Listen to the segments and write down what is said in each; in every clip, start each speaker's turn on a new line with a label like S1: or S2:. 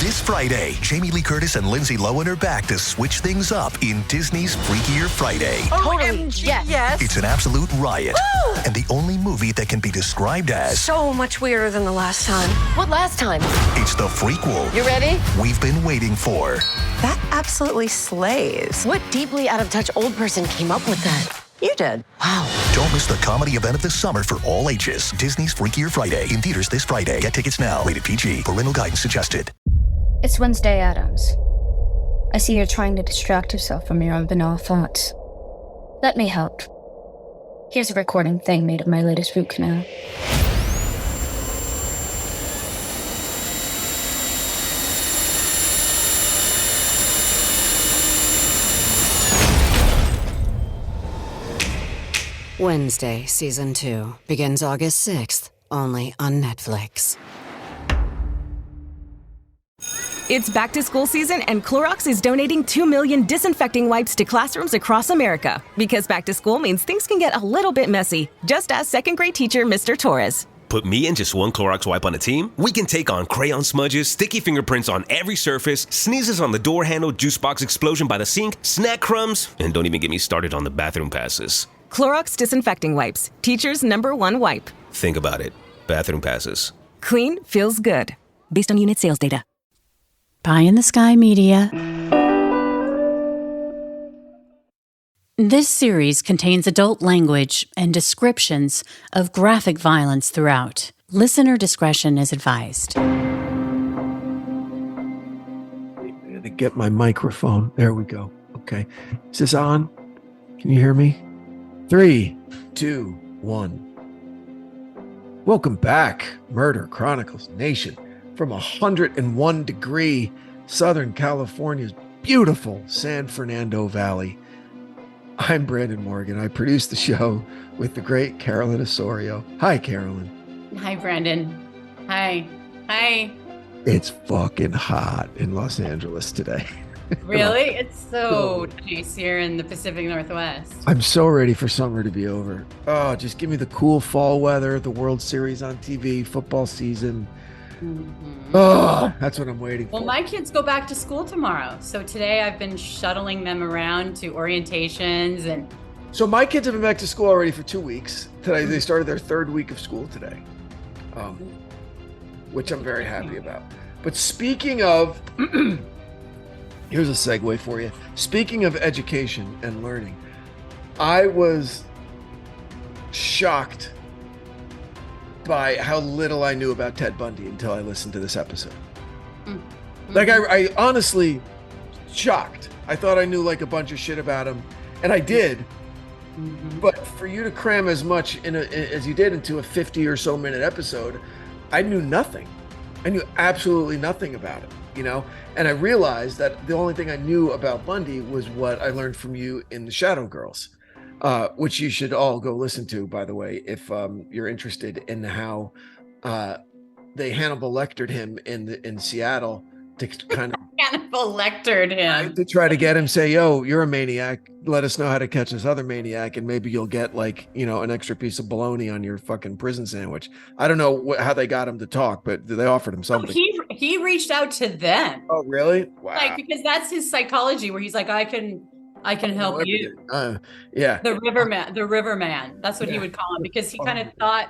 S1: This Friday, Jamie Lee Curtis and Lindsay Lohan are back to switch things up in Disney's Freakier Friday.
S2: Totally, yes.
S1: It's an absolute riot, and the only movie that can be described as
S2: So much weirder than the last time.
S3: What last time?
S1: it's the frequel
S3: You ready?
S1: we've been waiting for.
S4: That absolutely slays.
S3: What deeply out of touch old person came up with that?
S4: You did.
S3: Wow.
S1: Don't miss the comedy event of the summer for all ages. Disney's Freakier Friday in theaters this Friday. Get tickets now. Rated PG. Parental guidance suggested.
S5: It's Wednesday Addams. I see you're trying to distract yourself from your own banal thoughts. Let me help. Here's a recording thing made of my latest root canal.
S6: Wednesday, Season 2, begins August 6th, only on Netflix.
S7: It's back to school season, and Clorox is donating 2 million disinfecting wipes to classrooms across America. Because back to school means things can get a little bit messy. Just ask second grade teacher Mr. Torres.
S8: Put me and just one Clorox wipe on a team? We can take on crayon smudges, sticky fingerprints on every surface, sneezes on the door handle, juice box explosion by the sink, snack crumbs, and don't even get me started on the bathroom passes.
S7: Clorox disinfecting wipes, teacher's #1 wipe.
S8: Think about it. Bathroom passes.
S7: Clean feels good. Based on unit sales data.
S9: Pie in the Sky Media. This series contains adult language and descriptions of graphic violence throughout. Listener discretion is advised.
S10: I'm going to get my microphone. There we go. Okay. Is this on? Can you hear me? 3, 2, 1. Welcome back, Murder Chronicles Nation, from 101-degree Southern California's beautiful San Fernando Valley. I'm Brandon Morgan. I produce the show with the great Carolyn Osorio. Hi, Carolyn.
S11: Hi, Brandon. Hi. Hi.
S10: It's fucking hot in Los Angeles today.
S11: Really? It's so nice here in the Pacific Northwest.
S10: I'm so ready for summer to be over. Oh, just give me the cool fall weather, the World Series on TV, football season. Oh, that's what I'm waiting for.
S11: Well, my kids go back to school tomorrow. So today I've been shuttling them around to orientations and...
S10: So my kids have been back to school already for 2 weeks. Today, they started their 3rd week of school today, which I'm very happy about. But speaking of... Here's a segue for you. Speaking of education and learning, I was shocked by how little I knew about Ted Bundy until I listened to this episode. Like, I honestly shocked. I thought I knew like a bunch of shit about him, and I did. But for you to cram as much as you did into a 50 or so minute episode, I knew nothing. I knew absolutely nothing about it. You know, and I realized that the only thing I knew about Bundy was what I learned from you in the Shadow Girls, which you should all go listen to, by the way, if you're interested in how they Hannibal Lectered him in Seattle to kind of
S11: Hannibal Lectered him
S10: to try to get him say, yo, you're a maniac. Let us know how to catch this other maniac, and maybe you'll get like, you know, an extra piece of bologna on your fucking prison sandwich. I don't know how they got him to talk, but they offered him something.
S11: He reached out to them.
S10: Oh, really? Wow.
S11: Like, because that's his psychology, where he's like, I can help you.
S10: Yeah.
S11: The river man. That's what he would call him, because he kind of thought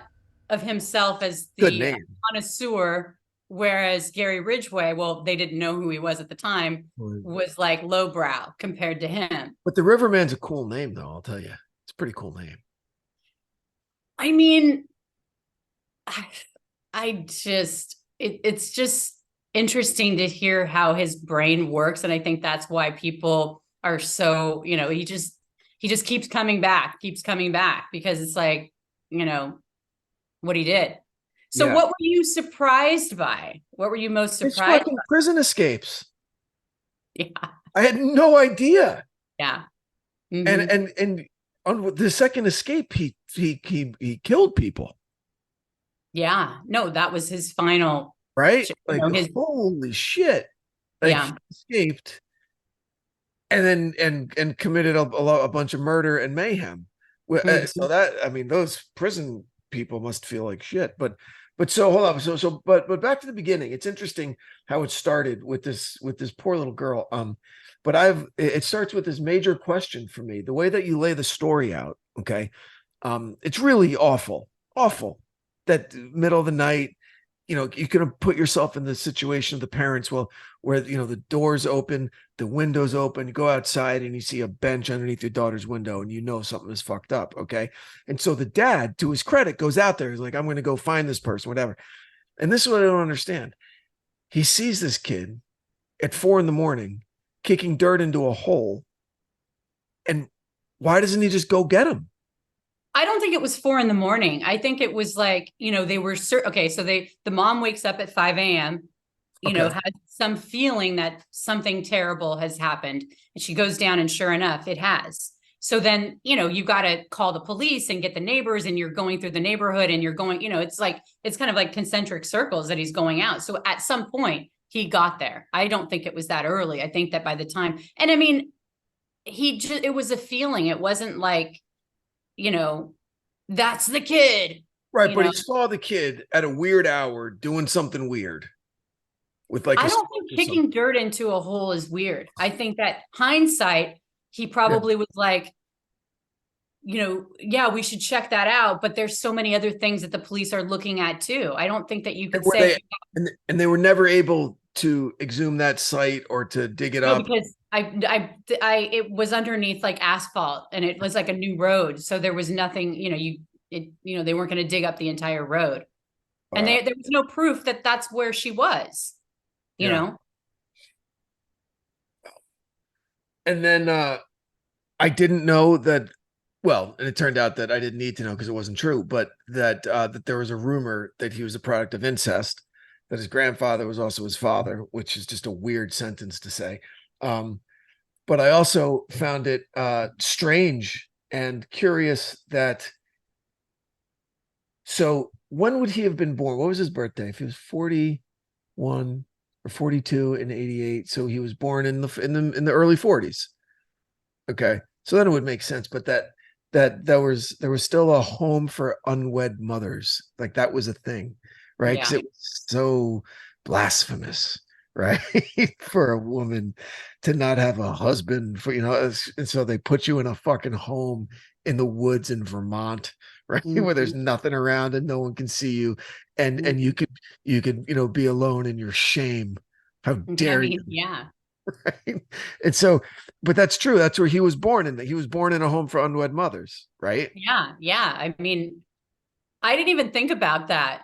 S11: of himself as
S10: Good
S11: the
S10: name.
S11: connoisseur, whereas Gary Ridgway, well, they didn't know who he was at the time, was like lowbrow compared to him.
S10: But the Riverman's a cool name, though, I'll tell you. It's a pretty cool name.
S11: I mean, it's just interesting to hear how his brain works. And I think that's why people are so, you know, he just keeps coming back, because it's like, you know, what he did. So What were you surprised by? What were you most surprised by?
S10: Prison escapes.
S11: Yeah.
S10: I had no idea.
S11: Yeah.
S10: And on the second escape, he killed people.
S11: Yeah. No, that was his final.
S10: Right? Like, holy shit. Like, he escaped and then committed a bunch of murder and mayhem. So that, I mean, those prison people must feel like shit. But But so hold on. But back to the beginning. It's interesting how it started with this poor little girl. But it starts with this major question for me. The way that you lay the story out, okay. It's really awful that middle of the night, you could have put yourself in the situation of the parents, where, the doors open, the windows open, you go outside and you see a bench underneath your daughter's window and something is fucked up. Okay. And so the dad, to his credit, goes out there. He's like, I'm going to go find this person, whatever. And this is what I don't understand. He sees this kid at 4 a.m. kicking dirt into a hole. And why doesn't he just go get him?
S11: I don't think it was 4 a.m. I think it was like, they were okay. So the mom wakes up at 5 a.m., had some feeling that something terrible has happened. And she goes down and sure enough, it has. So then, you got to call the police and get the neighbors, and you're going through the neighborhood and you're going, it's kind of like concentric circles that he's going out. So at some point he got there. I don't think it was that early. I think that by the time, and I mean, it was a feeling. It wasn't like, that's the kid.
S10: Right. But he saw the kid at a weird hour doing something weird with I
S11: don't think kicking dirt into a hole is weird. I think that hindsight, he probably was like, yeah, we should check that out. But there's so many other things that the police are looking at too. I don't think that you could say.
S10: And they were never able to exhume that site or to dig it up.
S11: Because it was underneath like asphalt, and it was like a new road. So there was nothing, they weren't going to dig up the entire road. And there was no proof that that's where she was, you know?
S10: And then I didn't know that, and it turned out that I didn't need to know because it wasn't true, but that there was a rumor that he was a product of incest, that his grandfather was also his father, which is just a weird sentence to say. But I also found it strange and curious that, so when would he have been born? What was his birthday? If he was 41 or 42 in 88, so he was born in the early 40s. Okay, so then it would make sense. But that there was still a home for unwed mothers, like that was a thing, right? Because it was so blasphemous, right? For a woman to not have a husband, and so they put you in a fucking home in the woods in Vermont, right? Mm-hmm. Where there's nothing around and no one can see you, and you could be alone in your shame. How dare you?
S11: Yeah.
S10: Right. And so, but that's true. That's where he was born in. He was born in a home for unwed mothers, right?
S11: Yeah. Yeah. I mean, I didn't even think about that.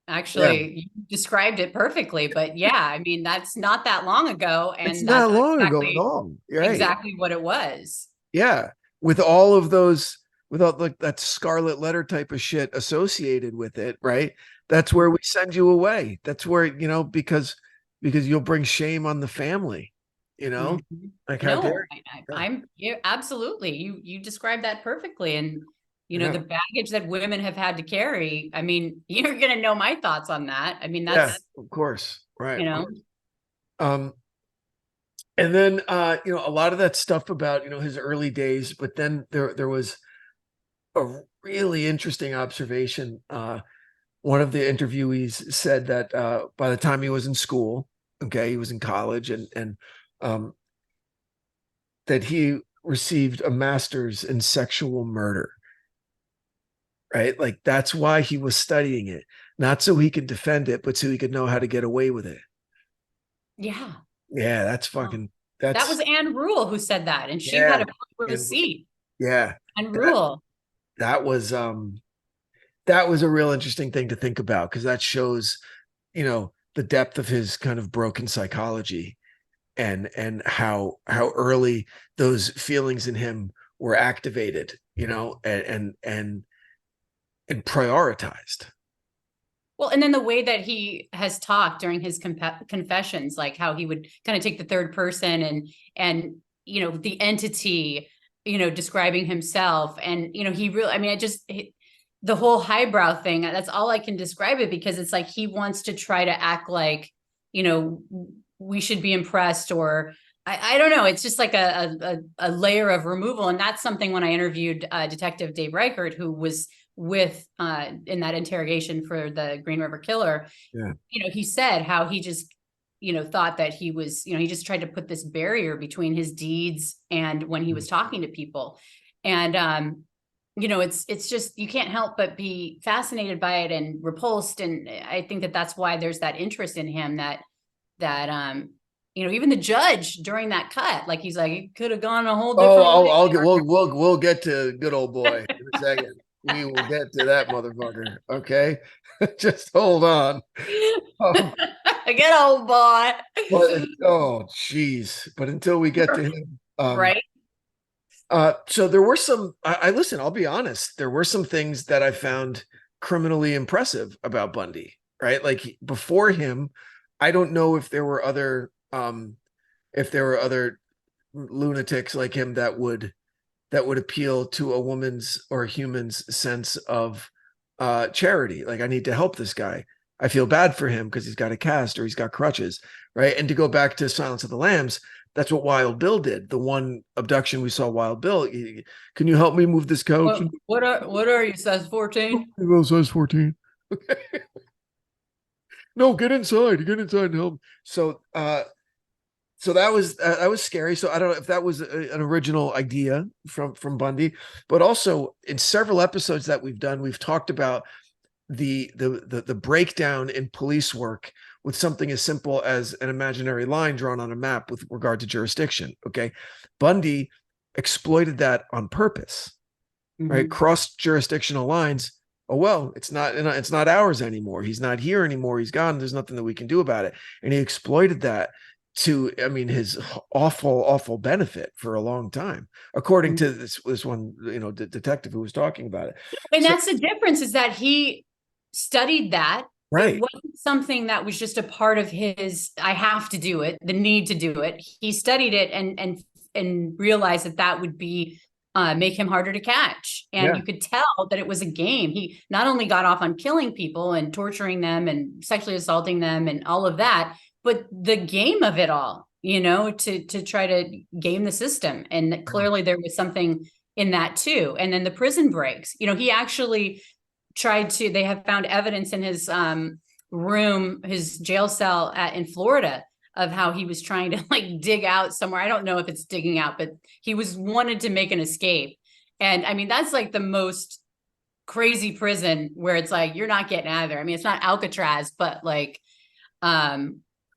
S11: Actually, you described it perfectly, but I mean, that's not that long ago. And
S10: it's not long ago at all. Right.
S11: Exactly what it was.
S10: Yeah. With all of those, without like that scarlet letter type of shit associated with it, right? That's where we send you away. That's where, because you'll bring shame on the family,
S11: Mm-hmm.
S10: Like how dare
S11: you? Absolutely. You described that perfectly. And the baggage that women have had to carry. I mean, you're going to know my thoughts on that. I mean, that's
S10: of course. Right. And then, a lot of that stuff about, his early days, but then there was a really interesting observation. One of the interviewees said that, by the time he was in school, he was in college and that he received a master's in sexual murder. Right? Like that's why he was studying it, not so he could defend it, but so he could know how to get away with it.
S11: Yeah.
S10: Yeah, that's fucking.
S11: That was Anne Rule who said that, and she had a receipt.
S10: Yeah,
S11: Anne Rule.
S10: That was a real interesting thing to think about, because that shows, the depth of his kind of broken psychology, and how early those feelings in him were activated, and prioritized.
S11: Well, and then the way that he has talked during his confessions, like how he would kind of take the third person and the entity, describing himself, and he really, I mean, the whole highbrow thing. That's all I can describe it, because it's like he wants to try to act like we should be impressed, or I don't know. It's just like a layer of removal. And that's something when I interviewed Detective Dave Reichert, who was with in that interrogation for the Green River Killer, he said how he just, thought that he was, he just tried to put this barrier between his deeds and when he was talking to people. And, it's just, you can't help but be fascinated by it and repulsed. And I think that that's why there's that interest in him that even the judge during that cut, like, he's like, it could have gone a whole different way.
S10: We'll get to good old boy in a second. We will get to that motherfucker. Okay. Just hold on.
S11: Good old boy.
S10: Oh, geez. But until we get to him.
S11: Right.
S10: So there were some, listen, I'll be honest. There were some things that I found criminally impressive about Bundy, right? Like before him, I don't know if there were other lunatics like him that would appeal to a woman's or a human's sense of charity. Like, I need to help this guy. I feel bad for him because he's got a cast or he's got crutches, right? And to go back to Silence of the Lambs, that's what Wild Bill did. The one abduction we saw Wild Bill. Can you help me move this couch?
S11: What are you, size 14?
S10: Oh, size 14. Okay. No, get inside. Get inside and help. So that was scary. So I don't know if that was an original idea from Bundy, but also in several episodes that we've done, we've talked about the breakdown in police work with something as simple as an imaginary line drawn on a map with regard to jurisdiction. Okay. Bundy exploited that on purpose, right? Cross jurisdictional lines. Oh, well, it's not ours anymore. He's not here anymore. He's gone. There's nothing that we can do about it. And he exploited that to, his awful benefit for a long time, according to this one, the detective who was talking about it.
S11: And that's the difference, is that he studied that.
S10: Right.
S11: It wasn't something that was just a part of his, I have to do it, the need to do it. He studied it and realized that would be make him harder to catch. And you could tell that it was a game. He not only got off on killing people and torturing them and sexually assaulting them and all of that, but the game of it all, to try to game the system. And clearly there was something in that too. And then the prison breaks, he actually they have found evidence in his room, his jail cell in Florida, of how he was trying to dig out somewhere. I don't know if it's digging out, but he wanted to make an escape. And that's like the most crazy prison where it's like, you're not getting out of there. It's not Alcatraz, but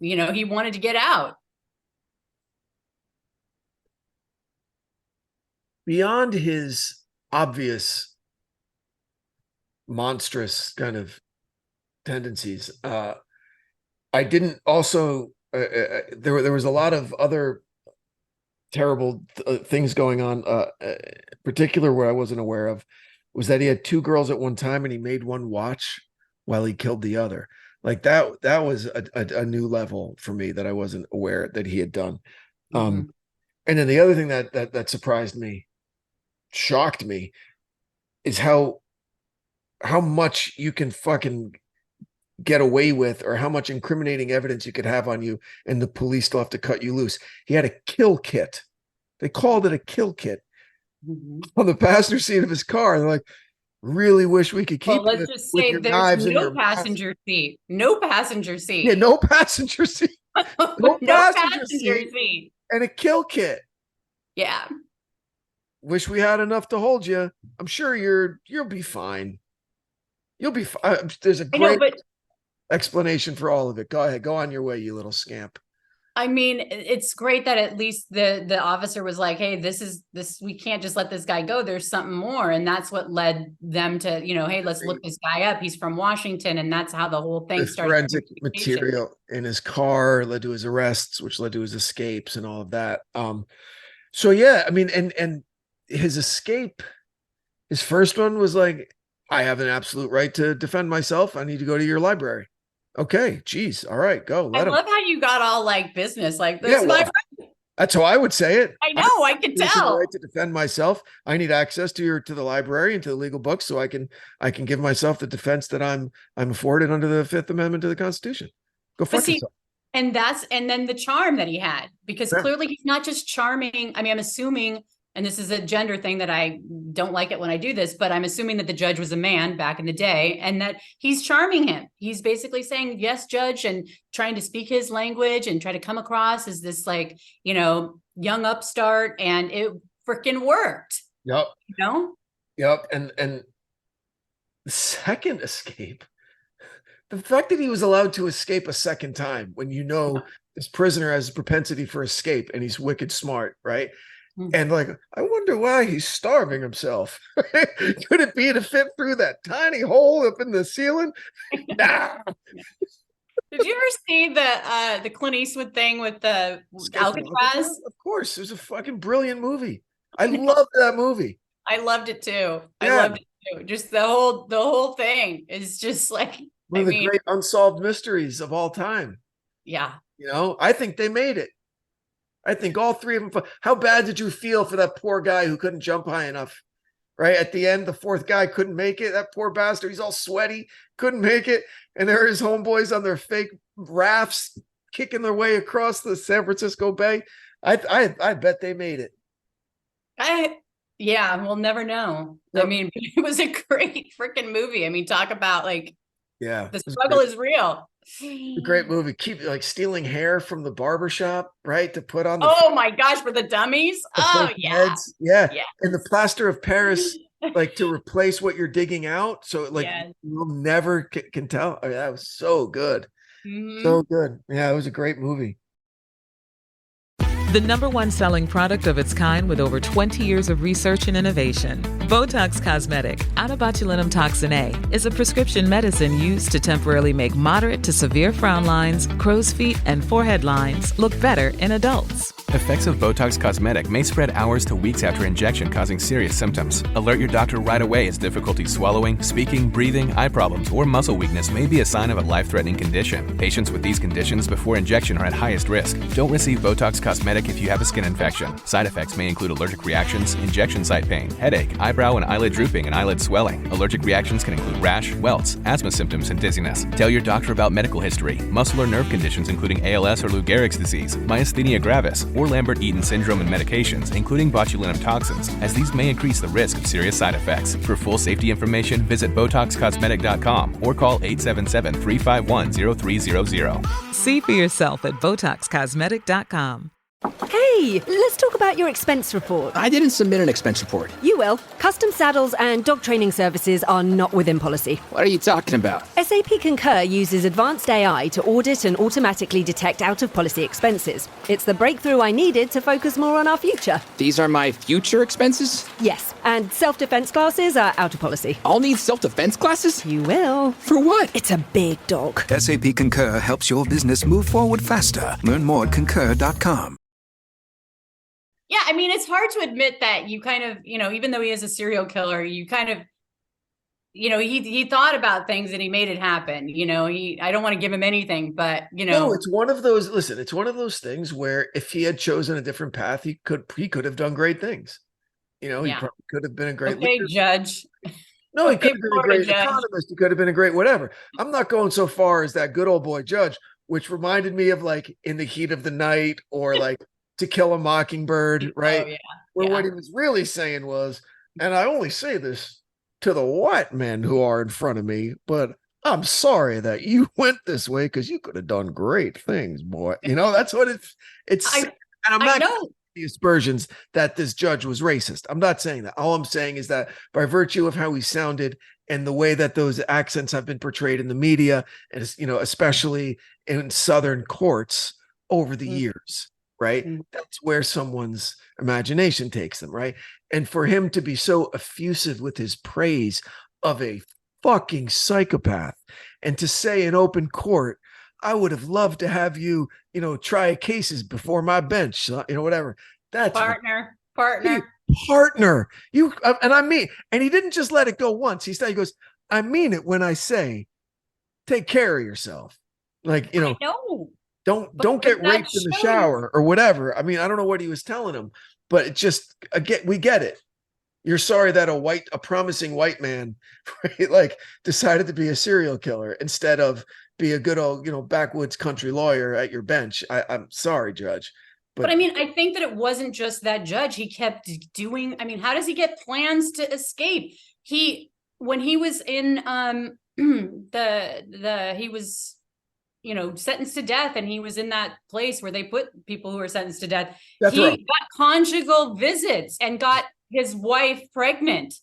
S11: he wanted to get out.
S10: Beyond his obvious monstrous kind of tendencies, I didn't also there was a lot of other terrible things going on. Particular where I wasn't aware of was that he had two girls at one time and he made one watch while he killed the other. Like that was a new level for me that I wasn't aware that he had done. And then the other thing that surprised me, shocked me, is how much you can fucking get away with, or how much incriminating evidence you could have on you and the police still have to cut you loose. He had a kill kit. They called it a kill kit on the passenger seat of his car. They're like, really wish we could keep
S11: let's just say there's no passenger seat. No passenger seat.
S10: Yeah, no passenger seat. No passenger seat. And a kill kit.
S11: Yeah.
S10: Wish we had enough to hold you. I'm sure you'll be fine. You'll be fine. There's a great explanation for all of it. Go ahead. Go on your way, you little scamp.
S11: It's great that at least the officer was like, hey, this, we can't just let this guy go. There's something more. And that's what led them to, hey, let's look this guy up. He's from Washington. And that's how the whole thing started.
S10: Forensic material in his car led to his arrests, which led to his escapes and all of that. So yeah, and his escape, his first one was like, I have an absolute right to defend myself. I need to go to your library. Okay, geez. All right, go.
S11: I love how you got all business like this. Yeah, well,
S10: that's how I would say it.
S11: I know, I can tell.
S10: Right to defend myself. I need access to the library and to the legal books so I can give myself the defense that I'm afforded under the Fifth Amendment to the Constitution. Go fuck yourself.
S11: And then the charm that he had, because clearly he's not just charming. I'm assuming and this is a gender thing that I don't like it when I do this, but I'm assuming that the judge was a man back in the day and that he's charming him. He's basically saying, yes, judge, and trying to speak his language and try to come across as this like, young upstart, and it freaking worked.
S10: Yep. Yep. And the second escape, the fact that he was allowed to escape a second time when this prisoner has a propensity for escape and he's wicked smart, right? And like, I wonder why he's starving himself. Could it be to fit through that tiny hole up in the ceiling? Nah.
S11: Did you ever see the Clint Eastwood thing with the Alcatraz? Of
S10: course, it was a fucking brilliant movie. I loved that movie.
S11: I loved it too. I loved it too. Just the whole thing is just like
S10: one of the great unsolved mysteries of all time.
S11: Yeah.
S10: I think they made it. I think all three of them. How bad did you feel for that poor guy who couldn't jump high enough? Right at the end, the fourth guy couldn't make it. That poor bastard. He's all sweaty, couldn't make it. And there are his homeboys on their fake rafts kicking their way across the San Francisco Bay. I bet they made it.
S11: We'll never know. Yep. I mean, it was a great freaking movie. I mean, talk about like, the struggle is real.
S10: A great movie. Keep like stealing hair from the barbershop, right? To put on
S11: my gosh, for the dummies.
S10: Heads. Yeah. And the plaster of Paris, like to replace what you're digging out. So like you'll never can tell. I mean, that was so good. So good. Yeah, it was a great movie.
S12: The #1 selling product of its kind with over 20 years of research and innovation. Botox Cosmetic, onabotulinum toxin A, is a prescription medicine used to temporarily make moderate to severe frown lines, crow's feet, and forehead lines look better in adults.
S13: Effects of Botox Cosmetic may spread hours to weeks after injection, causing serious symptoms. Alert your doctor right away as difficulty swallowing, speaking, breathing, eye problems, or muscle weakness may be a sign of a life-threatening condition. Patients with these conditions before injection are at highest risk. Don't receive Botox Cosmetic if you have a skin infection. Side effects may include allergic reactions, injection site pain, headache, eyebrow and eyelid drooping, and eyelid swelling. Allergic reactions can include rash, welts, asthma symptoms, and dizziness. Tell your doctor about medical history, muscle or nerve conditions including ALS or Lou Gehrig's disease, myasthenia gravis, or Lambert-Eaton syndrome and medications, including botulinum toxins, as these may increase the risk of serious side effects. For full safety information, visit BotoxCosmetic.com or call 877-351-0300.
S12: See for yourself at BotoxCosmetic.com.
S14: Hey, let's talk about your expense report.
S15: I didn't submit an expense report.
S14: You will. Custom saddles and dog training services are not within policy.
S15: What are you talking about?
S14: SAP Concur uses advanced AI to audit and automatically detect out-of-policy expenses. It's the breakthrough I needed to focus more on our future.
S15: These are my future expenses?
S14: Yes, and self-defense classes are out of policy.
S15: I'll need self-defense classes?
S14: You will.
S15: For what?
S14: It's a big dog.
S16: SAP Concur helps your business move forward faster. Learn more at concur.com.
S11: Yeah, I mean, it's hard to admit that you kind of, even though he is a serial killer, you kind of, he thought about things and he made it happen. I don't want to give him anything, but,
S10: No, it's one of those, it's one of those things where if he had chosen a different path, he could have done great things. He probably could have been a great leader.
S11: Judge.
S10: No, he could have been a great economist. He could have been a great whatever. I'm not going so far as that good old boy judge, which reminded me of like In the Heat of the Night or like To Kill a Mockingbird, right?
S11: Oh, yeah.
S10: Where what he was really saying was, and I only say this to the white men who are in front of me, but I'm sorry that you went this way because you could have done great things, boy. That's what it's. And I'm not the aspersions that this judge was racist. I'm not saying that. All I'm saying is that by virtue of how he sounded and the way that those accents have been portrayed in the media, and especially in Southern courts over the years. Right. That's where someone's imagination takes them. Right. And for him to be so effusive with his praise of a fucking psychopath and to say in open court, I would have loved to have you, try cases before my bench, whatever. That's
S11: partner.
S10: You and I mean, and he didn't just let it go once. He goes, I mean it when I say, take care of yourself. Like,
S11: I know.
S10: Don't get raped in the shower or whatever. I mean, I don't know what he was telling him, but it just, again, we get it. You're sorry that a promising white man, right, like decided to be a serial killer instead of be a good old, backwoods country lawyer at your bench. I'm sorry, Judge,
S11: But I mean, I think that it wasn't just that judge. He kept doing, I mean, how does he get plans to escape? When he was in he was, sentenced to death, and he was in that place where they put people who are sentenced to death. He got conjugal visits and got his wife pregnant.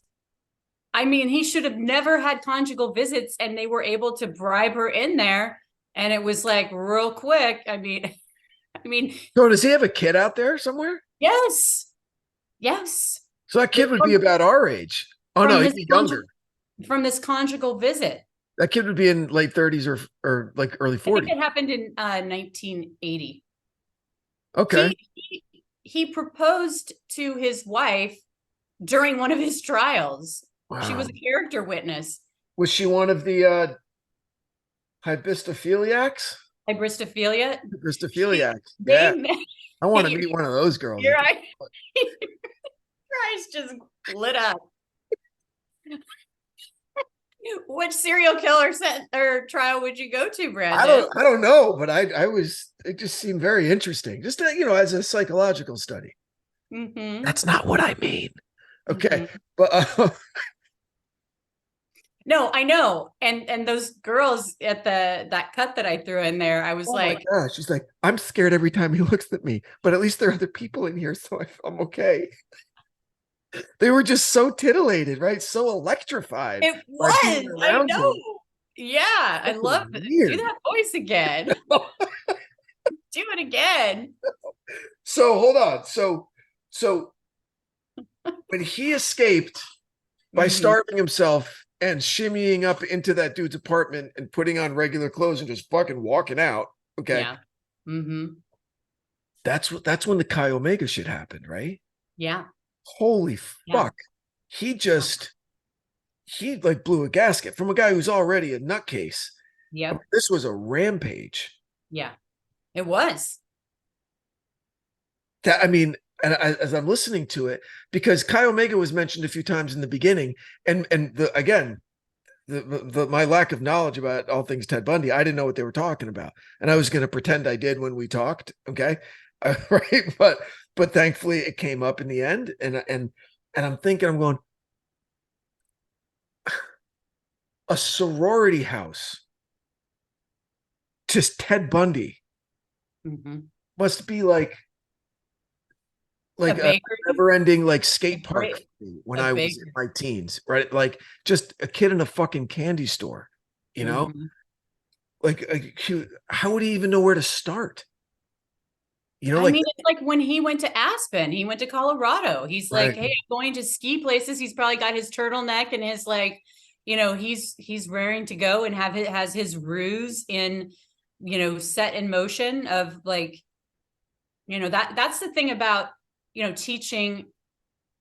S11: I mean, he should have never had conjugal visits, and they were able to bribe her in there. And it was like real quick. I mean,
S10: so does he have a kid out there somewhere?
S11: Yes.
S10: So that kid would be about our age. Oh no, he'd be younger.
S11: From this conjugal visit.
S10: That kid would be in late 30s or like early 40s.
S11: I think it happened in 1980.
S10: Okay.
S11: He proposed to his wife during one of his trials. Wow. She was a character witness.
S10: Was she one of the hybristophiliacs?
S11: Hybristophiliacs.
S10: Yeah. I want to meet one of those girls.
S11: Your eyes just lit up. Which serial killer trial would you go to, Brandon?
S10: I don't know, but it just seemed very interesting. Just as a psychological study.
S11: Mm-hmm.
S10: That's not what I mean. Okay. Mm-hmm. But
S11: no, I know. And those girls at that cut that I threw in there, I was like,
S10: my gosh, she's like, I'm scared every time he looks at me, but at least there are other people in here, so I'm okay. They were just so titillated, right? So electrified.
S11: It was. I know. Him. Yeah, I love it. Do that voice again. Do it again.
S10: So hold on. So when he escaped by starving himself and shimmying up into that dude's apartment and putting on regular clothes and just fucking walking out. Okay.
S11: Yeah. Mm-hmm.
S10: That's when the Chi Omega shit happened, right?
S11: Yeah.
S10: Holy fuck. He like blew a gasket from a guy who's already a nutcase.
S11: Yeah.
S10: I mean, this was a rampage.
S11: Yeah, it was.
S10: And as I'm listening to it, because Chi Omega was mentioned a few times in the beginning, and my lack of knowledge about all things Ted Bundy, I didn't know what they were talking about, and I was going to pretend I did when we talked. Okay, right, but thankfully it came up in the end, and I'm thinking, I'm going, a sorority house, just Ted Bundy, must be like a never-ending like skate park when I was in my teens, right? Like just a kid in a fucking candy store, like how would he even know where to start?
S11: I mean, it's like when he went to Aspen, he went to Colorado. He's like, hey, I'm going to ski places. He's probably got his turtleneck and his he's raring to go and has his ruse in, set in motion of like, that's the thing about, teaching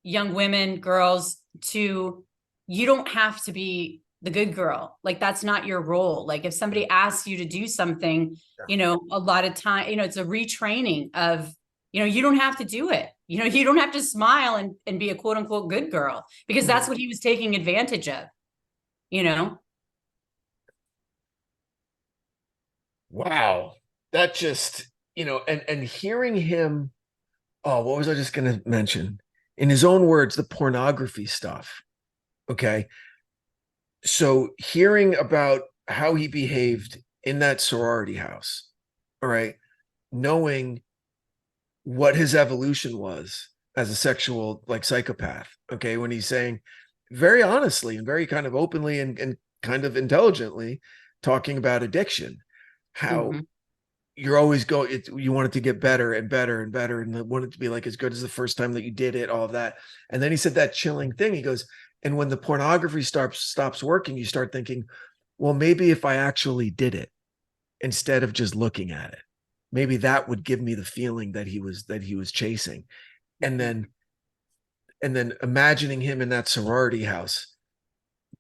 S11: young women, girls you don't have to be the good girl. Like, that's not your role. Like if somebody asks you to do something, a lot of time, it's a retraining of, you don't have to do it. You don't have to smile and be a quote unquote good girl, because that's what he was taking advantage of,
S10: Wow. That just, and hearing him, what was I just going to mention? In his own words, the pornography stuff. Okay. So hearing about how he behaved in that sorority house, all right, knowing what his evolution was as a sexual like psychopath, okay, when he's saying very honestly and very kind of openly and kind of intelligently talking about addiction, how you're always you want it to get better and better and better, and want it to be like as good as the first time that you did it, all of that. And then he said that chilling thing. He goes, and when the pornography stops working, you start thinking, well, maybe if I actually did it instead of just looking at it, maybe that would give me the feeling that he was chasing. And then imagining him in that sorority house,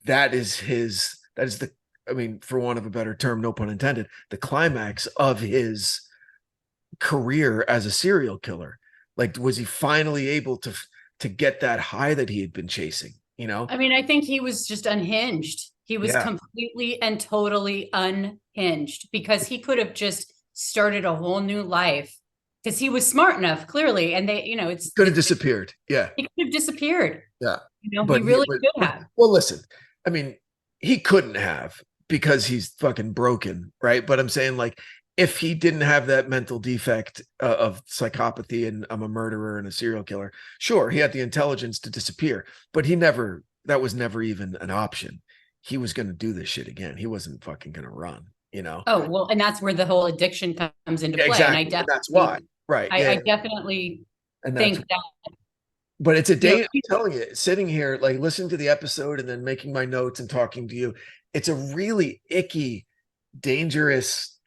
S10: that is the, I mean, for want of a better term, no pun intended, the climax of his career as a serial killer. Like, was he finally able to get that high that he had been chasing?
S11: I mean, I think he was just unhinged. He was completely and totally unhinged, because he could have just started a whole new life because he was smart enough, clearly, and they, it's
S10: could have disappeared. Yeah,
S11: he could have disappeared.
S10: Yeah,
S11: he really could have.
S10: Well, listen, I mean, he couldn't have because he's fucking broken, right? But I'm saying, like, if he didn't have that mental defect of psychopathy and I'm a murderer and a serial killer, sure, he had the intelligence to disappear, but that was never even an option. He was going to do this shit again. He wasn't fucking going to run,
S11: Oh, well, and that's where the whole addiction comes into play.
S10: Exactly.
S11: And
S10: that's why, right?
S11: I definitely think that.
S10: But it's a day, I'm telling you, sitting here, like listening to the episode and then making my notes and talking to you, it's a really icky, dangerous,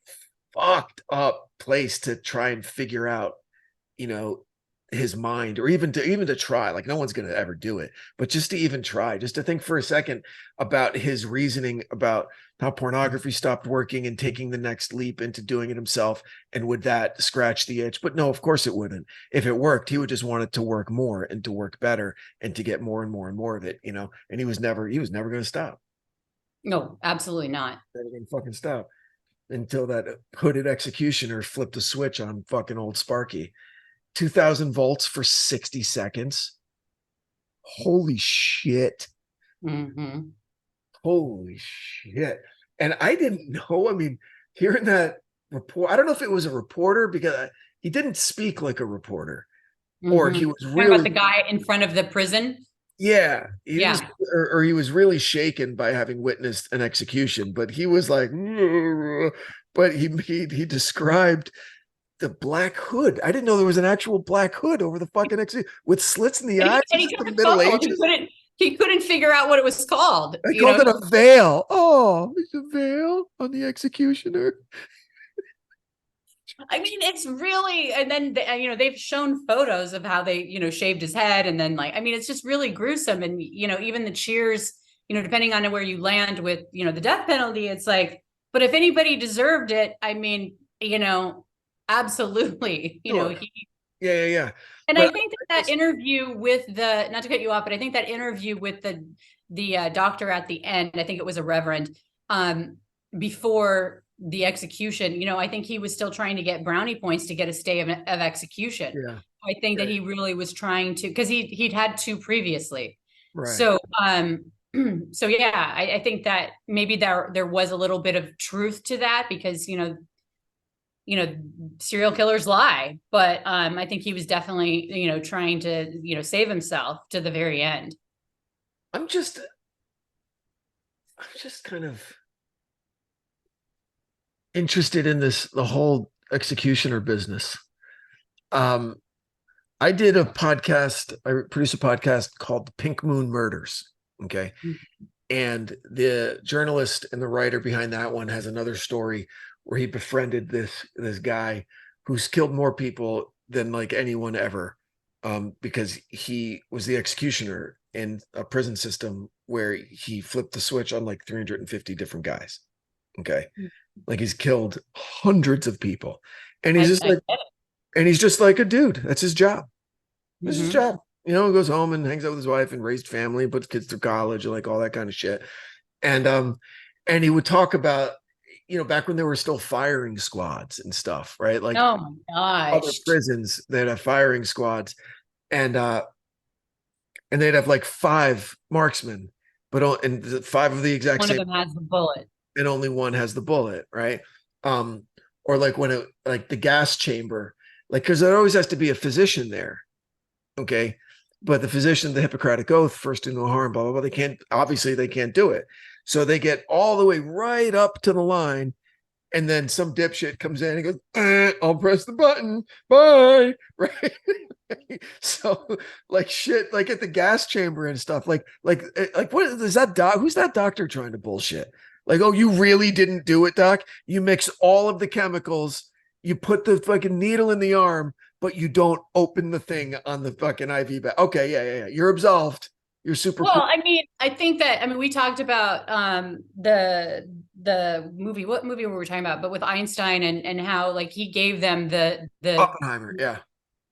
S10: fucked up place to try and figure out, his mind, or even to try. Like, no one's going to ever do it, but just to even try, just to think for a second about his reasoning about how pornography stopped working and taking the next leap into doing it himself. And would that scratch the itch? But no, of course it wouldn't. If it worked, he would just want it to work more and to work better and to get more and more and more of it, and he was never going to stop.
S11: No, absolutely not.
S10: Never going to fucking stop until that hooded executioner flipped a switch on fucking old Sparky. 2,000 volts for 60 seconds. Holy shit.
S11: Mm-hmm.
S10: Holy shit. And I didn't know, I mean, hearing that report, I don't know if it was a reporter, because he didn't speak like a reporter, or he was really
S11: about the guy in front of the prison.
S10: Yeah. Or he was really shaken by having witnessed an execution, but he was like, but he described the black hood. I didn't know there was an actual black hood over the fucking execution with slits in the eyes.
S11: The Middle Ages. He couldn't figure out what it was called.
S10: I called it a veil. Oh, it's a veil on the executioner.
S11: I mean, it's really, and then they've shown photos of how they shaved his head, and then it's just really gruesome. And even the cheers, depending on where you land with the death penalty, it's like, but if anybody deserved it, I mean, absolutely,
S10: Sure. Yeah.
S11: And I think that interview with not to cut you off, but I think that interview with the doctor at the end, I think it was a reverend, before the execution, I think he was still trying to get brownie points to get a stay of execution.
S10: Yeah.
S11: I think that he really was trying to, because he'd had two previously.
S10: Right.
S11: So, so yeah, I think that maybe there was a little bit of truth to that, because, serial killers lie, but I think he was definitely, trying to, save himself to the very end.
S10: I'm just kind of interested in the whole executioner business. I did a podcast, I produced a podcast called Pink Moon Murders. Okay. Mm-hmm. And the journalist and the writer behind that one has another story where he befriended this guy who's killed more people than like anyone ever, because he was the executioner in a prison system where he flipped the switch on like 350 different guys. Okay. Like, he's killed hundreds of people, and he's just like a dude. That's his job. This is his job. He goes home and hangs out with his wife and raised family, puts kids through college and like all that kind of shit. And he would talk about, back when there were still firing squads and stuff, right? Like,
S11: oh my gosh,
S10: other prisons that have firing squads, and they'd have like 5 marksmen, but and 5 of the exact same.
S11: One of them has the bullet,
S10: and only one has the bullet, right? Or like when the gas chamber, like, because there always has to be a physician there, okay? But the physician, the Hippocratic Oath, first do no harm, blah, blah, blah. They can't do it. So they get all the way right up to the line, and then some dipshit comes in and goes, I'll press the button, bye, right? So like shit, like at the gas chamber and stuff, like what is that doc? Who's that doctor trying to bullshit? Like, oh, you really didn't do it, doc? You mix all of the chemicals, you put the fucking needle in the arm, but you don't open the thing on the fucking IV bag. Okay, yeah. You're absolved. You're super.
S11: Well, I mean, I think that, we talked about the movie. What movie were we talking about? But with Einstein and how like he gave them the
S10: Oppenheimer, yeah.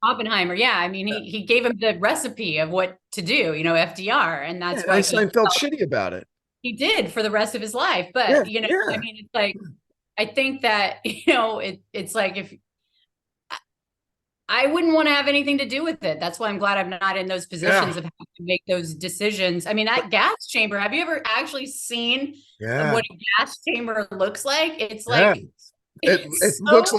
S11: Oppenheimer, yeah. I mean, he gave him the recipe of what to do, FDR, and that's why
S10: Einstein felt shitty about it.
S11: He did for the rest of his life, but I mean, it's like, I think that it's like, if I wouldn't want to have anything to do with it. That's why I'm glad I'm not in those positions of having to make those decisions. I mean, that gas chamber, have you ever actually seen what a gas chamber looks like? It's like
S10: it looks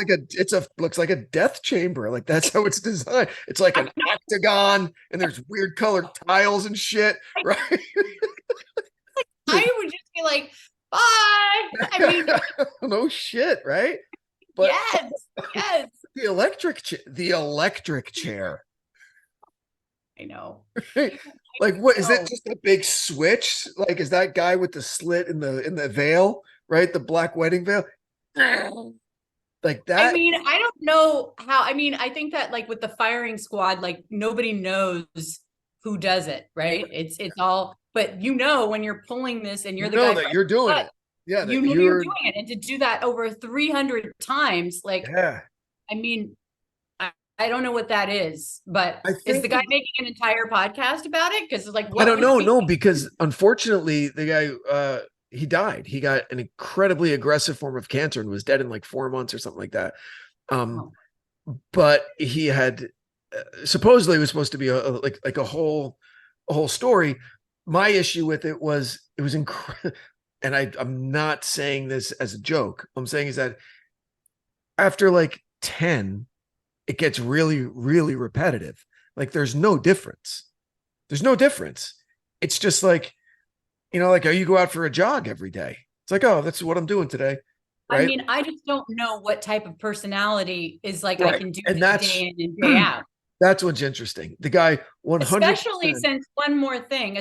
S10: like a death chamber. Like that's how it's designed. It's like an octagon and there's weird colored tiles and shit, right?
S11: I would just be like, bye. I mean,
S10: no shit, right? But
S11: yes.
S10: The electric chair.
S11: I know.
S10: Like, what is it? Just a big switch? Like, is that guy with the slit in the veil, right? The black wedding veil. Like that.
S11: I mean, I don't know how. I mean, I think that like with the firing squad, like nobody knows who does it, right? It's all. But when you're pulling this and you're the guy
S10: that you're doing it. Yeah,
S11: you know you're doing it, and to do that over 300 times, like, I mean, I don't know what that is, but is the guy making an entire podcast about it? Because like,
S10: I don't know, no, because unfortunately, the guy he died. He got an incredibly aggressive form of cancer and was dead in like 4 months or something like that. But he had supposedly was supposed to be a whole story. My issue with it was incredible. And I'm not saying this as a joke. I'm saying is that after like 10, it gets really, really repetitive. Like there's no difference. It's just like, like how you go out for a jog every day. It's like, oh, that's what I'm doing today. Right?
S11: I mean, I just don't know what type of personality is like, I can do this day in and day out.
S10: That's what's interesting. The guy 100%.
S11: Especially since one more thing,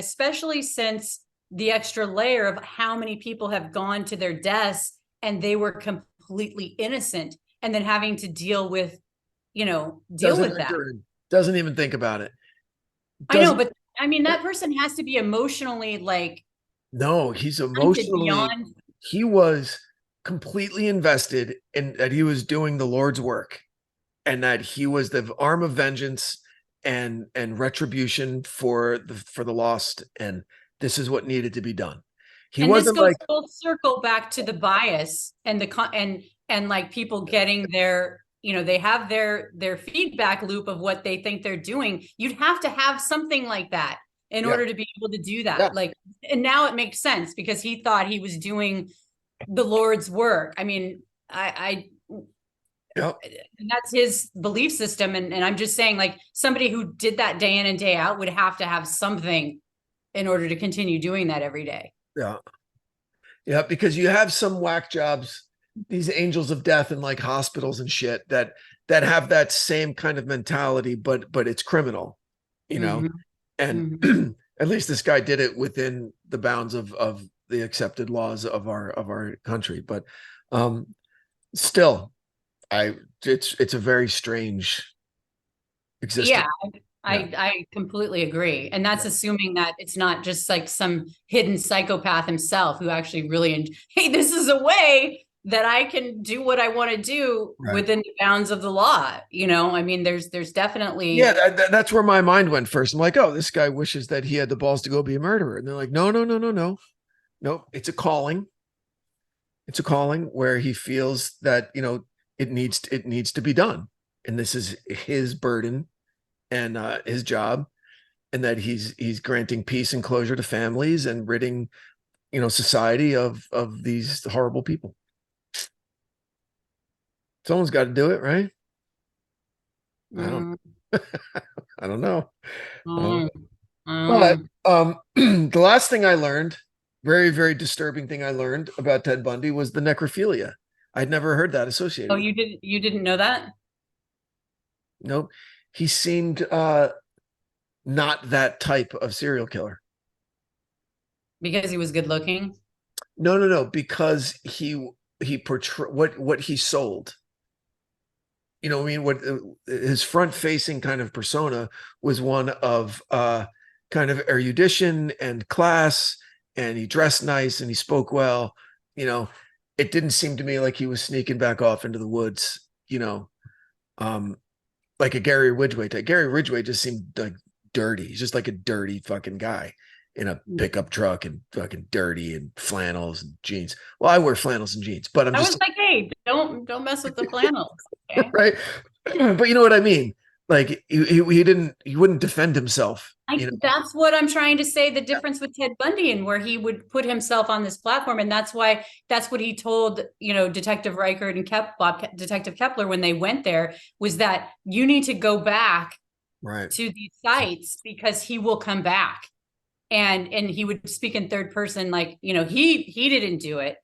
S11: the extra layer of how many people have gone to their deaths and they were completely innocent, and then having to deal with that.
S10: Doesn't even think about it.
S11: I know, but I mean, that person has to be emotionally like.
S10: No, he's emotionally beyond. He was completely invested in that he was doing the Lord's work, and that he was the arm of vengeance and retribution for the lost, and this is what needed to be done. He wasn't
S11: this goes full circle back to the bias and and like people getting their, they have their feedback loop of what they think they're doing. You'd have to have something like that in order to be able to do that. Yeah. Like, and now it makes sense because he thought he was doing the Lord's work. I mean, and that's his belief system. And I'm just saying, like, somebody who did that day in and day out would have to have something in order to continue doing that every day.
S10: Yeah, because you have some whack jobs, these angels of death in like hospitals and shit that have that same kind of mentality, but it's criminal, and at least this guy did it within the bounds of the accepted laws of our country. But still, it's a very strange existence.
S11: Yeah. I completely agree. And that's assuming that it's not just like some hidden psychopath himself who actually really, hey, this is a way that I can do what I want to do within the bounds of the law. I mean, there's definitely.
S10: Yeah, that's where my mind went first. I'm like, oh, this guy wishes that he had the balls to go be a murderer. And they're like, no. Nope. It's a calling. It's a calling where he feels that, it needs to be done. And this is his burden and his job, and that he's granting peace and closure to families and ridding, society of these horrible people. Someone's got to do it, right? I don't know. But the last thing I learned, very, very disturbing thing I learned about Ted Bundy was the necrophilia. I'd never heard that associated.
S11: Oh, you didn't know that?
S10: Nope. He seemed not that type of serial killer.
S11: Because he was good looking?
S10: No. Because he portrayed what he sold. What his front facing kind of persona was one of kind of erudition and class, and he dressed nice and he spoke well. It didn't seem to me like he was sneaking back off into the woods, like a Gary Ridgway type. Gary Ridgway just seemed like dirty. He's just like a dirty fucking guy in a pickup truck and fucking dirty and flannels and jeans. Well, I wear flannels and jeans, but I was like,
S11: hey, don't mess with the flannels. Okay?
S10: Right. But you know what I mean? Like he wouldn't defend himself.
S11: That's what I'm trying to say. The difference with Ted Bundy and where he would put himself on this platform. And that's what he told, Detective Reichert and Detective Kepler when they went there, was that you need to go back to these sites because he will come back. And he would speak in third person, like, he didn't do it.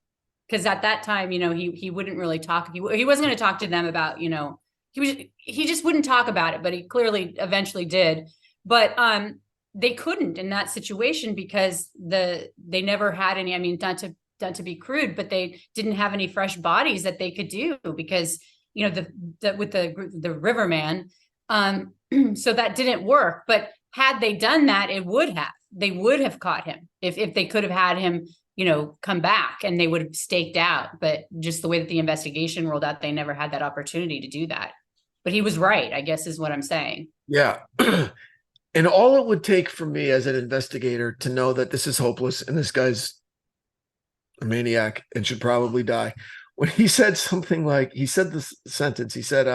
S11: Because at that time, he wouldn't really talk. He wasn't going to talk to them about, he just wouldn't talk about it, but he clearly eventually did. But they couldn't in that situation because they never had any, I mean, not to be crude, but they didn't have any fresh bodies that they could do because, with the Riverman. So that didn't work. But had they done that, they would have caught him if they could have had him, come back, and they would have staked out. But just the way that the investigation rolled out, they never had that opportunity to do that. But he was right, I guess, is what I'm saying.
S10: Yeah. And all it would take for me as an investigator to know that this is hopeless and this guy's a maniac and should probably die. When he said something like, he said this sentence, he said,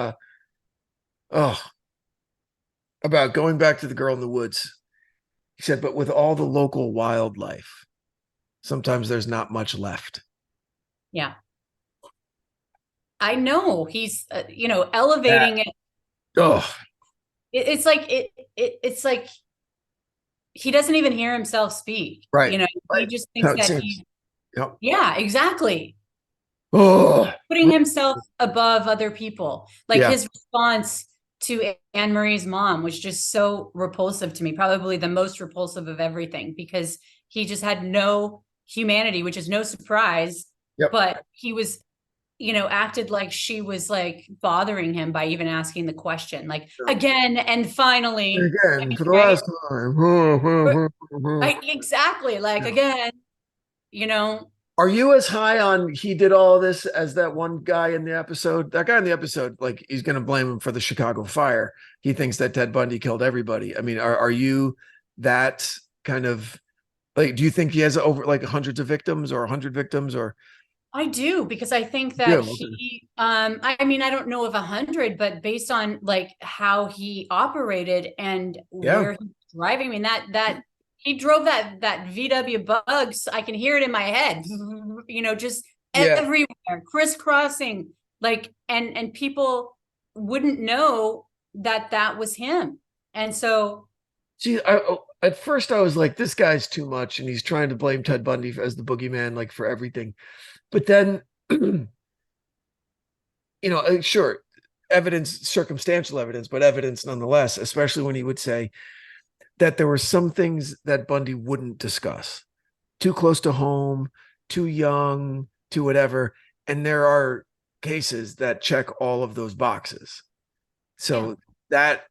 S10: about going back to the girl in the woods. He said, but with all the local wildlife, sometimes there's not much left.
S11: Yeah. I know he's, elevating it.
S10: Oh,
S11: it's like he doesn't even hear himself speak.
S10: Right.
S11: He just thinks that
S10: Yep.
S11: Yeah, exactly.
S10: Oh,
S11: Putting himself above other people. Like his response to Anne Marie's mom was just so repulsive to me, probably the most repulsive of everything, because he just had no humanity, which is no surprise.
S10: Yep.
S11: But he was, acted like she was like bothering him by even asking the question, like again and finally.
S10: Again, for the last time.
S11: Exactly. Like again,
S10: Are you as high on he did all this as that one guy in the episode? That guy in the episode, like, he's going to blame him for the Chicago fire. He thinks that Ted Bundy killed everybody. I mean, are you that kind of, like, do you think he has over like hundreds of victims or 100 victims or?
S11: I do, because I think that he, I mean, I don't know of 100, but based on like how he operated and where he was driving, I mean, that he drove that VW Bugs. I can hear it in my head, just everywhere, crisscrossing, like, and people wouldn't know that was him. And so,
S10: see, at first I was like, this guy's too much, and he's trying to blame Ted Bundy as the boogeyman, like, for everything. But then, sure, evidence, circumstantial evidence, but evidence nonetheless, especially when he would say that there were some things that Bundy wouldn't discuss. Too close to home, too young, too whatever. And there are cases that check all of those boxes. So that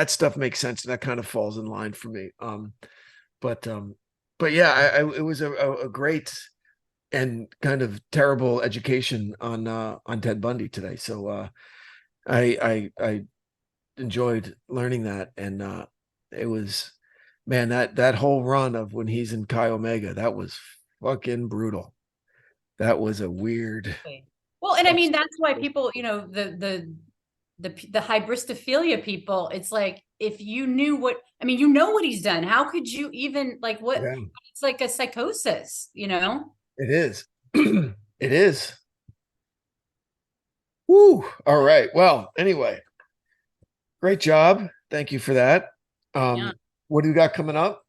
S10: stuff makes sense, and that kind of falls in line for me. But yeah, it was a great and kind of terrible education on Ted Bundy today. So I enjoyed learning that, and it was, man, that whole run of when he's in Chi Omega, that was fucking brutal. That was a weird.
S11: Well, and I mean, that's why people, the hybristophilia people, it's like, if you knew what he's done, how could you even, like, what? Yeah. It's like a psychosis,
S10: It is. It is. Woo. All right. Well, anyway, great job. Thank you for that. What do you got coming up?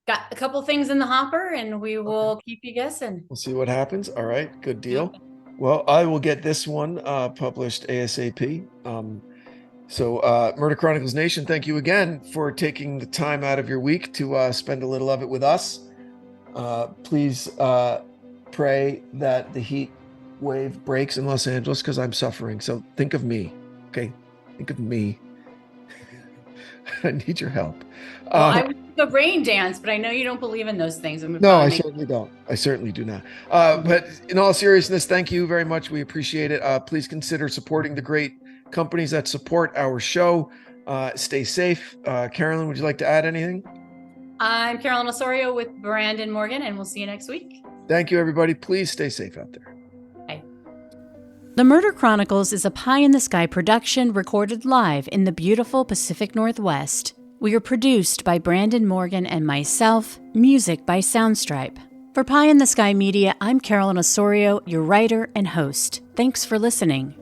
S11: Got a couple things in the hopper, and we will keep you guessing.
S10: We'll see what happens. All right. Good deal. Yeah. Well, I will get this one published ASAP. So Murder Chronicles Nation, thank you again for taking the time out of your week to spend a little of it with us. Please pray that the heat wave breaks in Los Angeles, because I'm suffering. So think of me. Okay. Think of me. I need your help.
S11: Well, I would do a rain dance, but I know you don't believe in those things.
S10: No, I certainly don't. I certainly do not. But in all seriousness, thank you very much. We appreciate it. Please consider supporting the great companies that support our show. Stay safe. Carolyn, would you like to add anything?
S11: I'm Carolyn Osorio with Branden Morgan, and we'll see you next week.
S10: Thank you, everybody. Please stay safe out there.
S11: Bye.
S9: The Murder Chronicles is a pie-in-the-sky production recorded live in the beautiful Pacific Northwest. We are produced by Brandon Morgan and myself, music by Soundstripe. For Pie in the Sky Media, I'm Carolyn Osorio, your writer and host. Thanks for listening.